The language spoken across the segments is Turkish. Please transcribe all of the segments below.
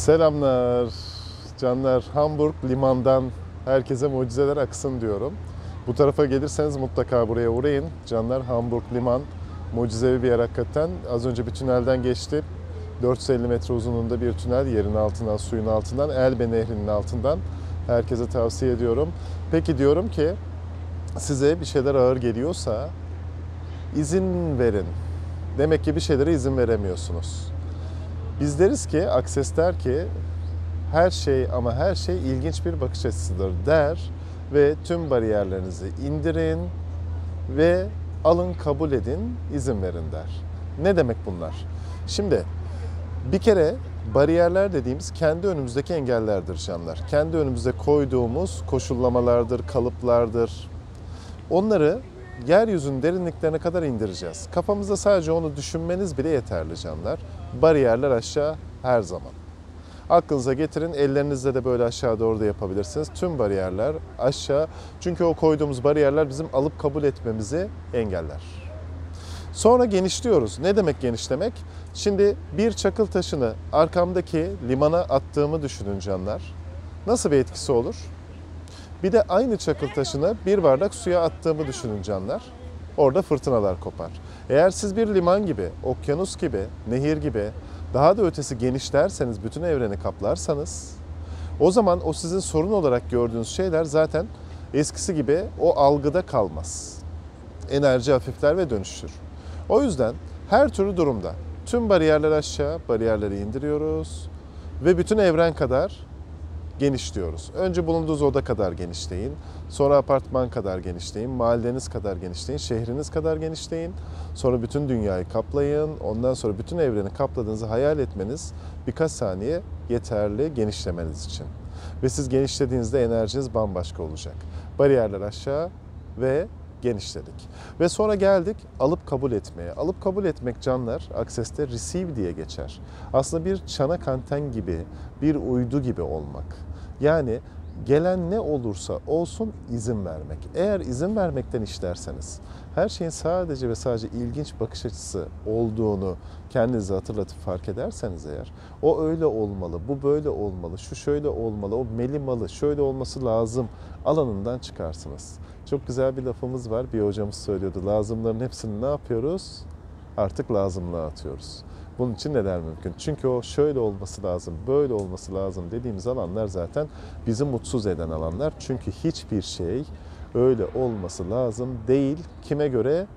Selamlar canlar. Hamburg limandan herkese mucizeler aksın diyorum. Bu tarafa gelirseniz mutlaka buraya uğrayın. Canlar, Hamburg liman mucizevi bir yer hakikaten. Az önce bir tünelden geçti. 450 metre uzunluğunda bir tünel, yerin altından, suyun altından, Elbe Nehri'nin altından. Herkese tavsiye ediyorum. Peki diyorum ki size bir şeyler ağır geliyorsa izin verin. Demek ki bir şeylere izin veremiyorsunuz. Biz deriz ki, Akses der ki, her şey ama her şey ilginç bir bakış açısıdır der ve tüm bariyerlerinizi indirin ve alın, kabul edin, izin verin der. Ne demek bunlar? Şimdi bir kere bariyerler dediğimiz kendi önümüzdeki engellerdir canlar. Kendi önümüze koyduğumuz koşullamalardır, kalıplardır. Onları yeryüzünün derinliklerine kadar indireceğiz. Kafamızda sadece onu düşünmeniz bile yeterli canlar. Bariyerler aşağı her zaman. Aklınıza getirin, ellerinizle de böyle aşağı doğru da yapabilirsiniz. Tüm bariyerler aşağı. Çünkü o koyduğumuz bariyerler bizim alıp kabul etmemizi engeller. Sonra genişliyoruz. Ne demek genişlemek? Şimdi bir çakıl taşını arkamdaki limana attığımı düşünün canlar. Nasıl bir etkisi olur? Bir de aynı çakıl taşını bir bardak suya attığımı düşünün canlar. Orada fırtınalar kopar. Eğer siz bir liman gibi, okyanus gibi, nehir gibi, daha da ötesi genişlerseniz, bütün evreni kaplarsanız, o zaman o sizin sorun olarak gördüğünüz şeyler zaten eskisi gibi o algıda kalmaz. Enerji hafifler ve dönüşür. O yüzden her türlü durumda tüm bariyerleri aşağı, bariyerleri indiriyoruz ve bütün evren kadar genişliyoruz. Önce bulunduğunuz oda kadar genişleyin, sonra apartman kadar genişleyin, mahalleniz kadar genişleyin, şehriniz kadar genişleyin. Sonra bütün dünyayı kaplayın, ondan sonra bütün evreni kapladığınızı hayal etmeniz birkaç saniye yeterli genişlemeniz için. Ve siz genişlediğinizde enerjiniz bambaşka olacak. Bariyerler aşağı ve genişledik. Ve sonra geldik alıp kabul etmeye. Alıp kabul etmek canlar, Akses'te receive diye geçer. Aslında bir çanak anten gibi, bir uydu gibi olmak. Yani gelen ne olursa olsun izin vermek. Eğer izin vermekten işlerseniz, her şeyin sadece ve sadece ilginç bakış açısı olduğunu kendinize hatırlatıp fark ederseniz eğer, o öyle olmalı, bu böyle olmalı, şu şöyle olmalı, o melimalı, şöyle olması lazım alanından çıkarsınız. Çok güzel bir lafımız var, bir hocamız söylüyordu. Lazımların hepsini ne yapıyoruz? Artık lazımlığa atıyoruz. Bunun için neler mümkün? Çünkü o şöyle olması lazım, böyle olması lazım dediğimiz alanlar zaten bizi mutsuz eden alanlar. Çünkü hiçbir şey öyle olması lazım değil. Kime göre?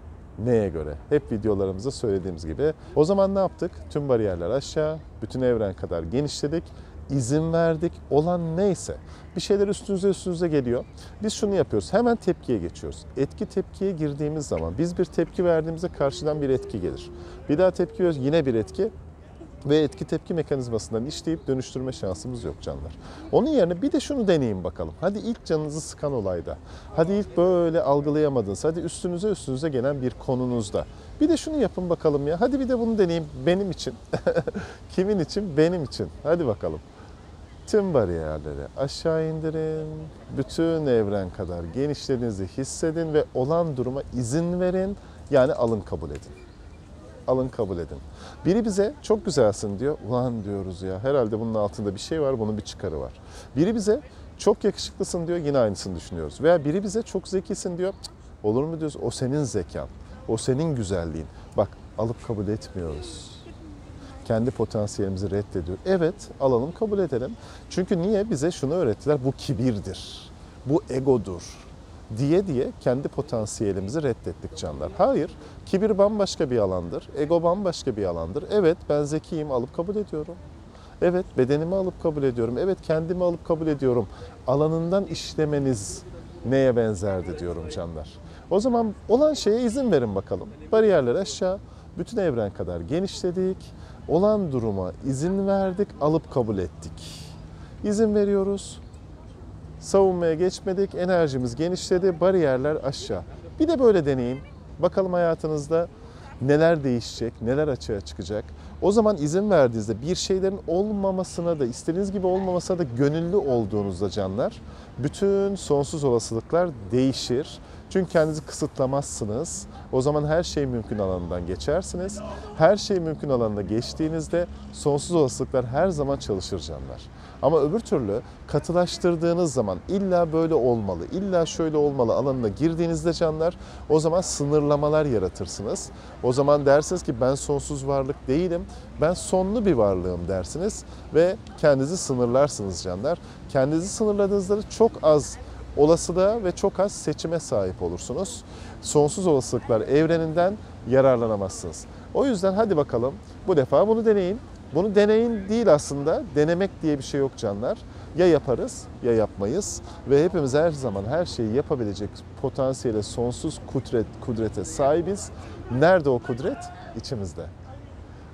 Neye göre? Hep videolarımızda söylediğimiz gibi. O zaman ne yaptık? Tüm bariyerler aşağı, bütün evren kadar genişledik. İzin verdik. Olan neyse. Bir şeyler üstünüze geliyor. Biz şunu yapıyoruz. Hemen tepkiye geçiyoruz. Etki tepkiye girdiğimiz zaman biz bir tepki verdiğimizde karşıdan bir etki gelir. Bir daha tepki veriyoruz, yine bir etki. Ve etki tepki mekanizmasından işleyip dönüştürme şansımız yok canlar. Onun yerine bir de şunu deneyin bakalım. Hadi ilk canınızı sıkan olayda. Hadi ilk böyle algılayamadınız. Hadi üstünüze gelen bir konunuzda. Bir de şunu yapın bakalım ya. Hadi bir de bunu deneyin benim için. Kimin için? Benim için. Hadi bakalım. Tüm bariyerleri aşağı indirin, bütün evren kadar genişlediğinizi hissedin ve olan duruma izin verin, yani alın kabul edin. Alın kabul edin. Biri bize çok güzelsin diyor, ulan diyoruz ya herhalde bunun altında bir şey var, bunun bir çıkarı var. Biri bize çok yakışıklısın diyor, yine aynısını düşünüyoruz. Veya biri bize çok zekisin diyor, olur mu diyoruz, o senin zekan, o senin güzelliğin. Bak alıp kabul etmiyoruz. Kendi potansiyelimizi reddediyor. Evet, alalım, kabul edelim. Çünkü niye? Bize şunu öğrettiler, bu kibirdir, bu egodur diye kendi potansiyelimizi reddettik canlar. Hayır, kibir bambaşka bir alandır, ego bambaşka bir alandır. Evet, ben zekiyim, alıp kabul ediyorum. Evet, bedenimi alıp kabul ediyorum. Evet, kendimi alıp kabul ediyorum. Alanından işlemeniz neye benzerdi diyorum canlar. O zaman olan şeye izin verin bakalım. Bariyerler aşağı, bütün evren kadar genişledik. Olan duruma izin verdik, alıp kabul ettik. İzin veriyoruz. Savunmaya geçmedik, enerjimiz genişledi, bariyerler aşağı. Bir de böyle deneyin. Bakalım hayatınızda neler değişecek, neler açığa çıkacak. O zaman izin verdiğinizde bir şeylerin olmamasına da, istediğiniz gibi olmamasına da gönüllü olduğunuzda canlar, bütün sonsuz olasılıklar değişir. Çünkü kendinizi kısıtlamazsınız. O zaman her şey mümkün alanından geçersiniz. Her şey mümkün alanına geçtiğinizde sonsuz olasılıklar her zaman çalışır canlar. Ama öbür türlü katılaştırdığınız zaman illa böyle olmalı, illa şöyle olmalı alanına girdiğinizde canlar, o zaman sınırlamalar yaratırsınız. O zaman dersiniz ki ben sonsuz varlık değilim, ben sonlu bir varlığım dersiniz ve kendinizi sınırlarsınız canlar. Kendinizi sınırladığınızda da çok az olasılığa ve çok az seçime sahip olursunuz. Sonsuz olasılıklar evreninden yararlanamazsınız. O yüzden hadi bakalım bu defa bunu deneyin. Bunu deneyin değil aslında, denemek diye bir şey yok canlar. Ya yaparız ya yapmayız ve hepimiz her zaman her şeyi yapabilecek potansiyele, sonsuz kudrete sahibiz. Nerede o kudret? İçimizde.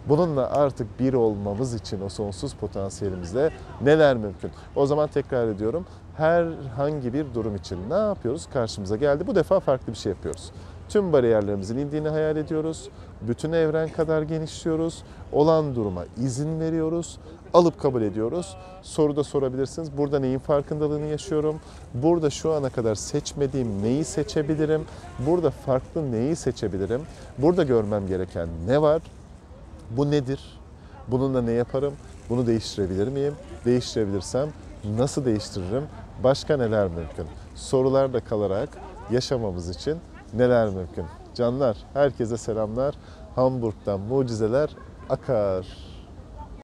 Bununla artık bir olmamız için o sonsuz potansiyelimizde neler mümkün? O zaman tekrar ediyorum, herhangi bir durum için ne yapıyoruz? Karşımıza geldi. Bu defa farklı bir şey yapıyoruz. Tüm bariyerlerimizin indiğini hayal ediyoruz. Bütün evren kadar genişliyoruz. Olan duruma izin veriyoruz. Alıp kabul ediyoruz. Soru da sorabilirsiniz. Burada neyin farkındalığını yaşıyorum? Burada şu ana kadar seçmediğim neyi seçebilirim? Burada farklı neyi seçebilirim? Burada görmem gereken ne var? Bu nedir? Bununla ne yaparım? Bunu değiştirebilir miyim? Değiştirebilirsem nasıl değiştiririm? Başka neler mümkün? Sorularda kalarak yaşamamız için neler mümkün? Canlar, herkese selamlar. Hamburg'dan mucizeler akar.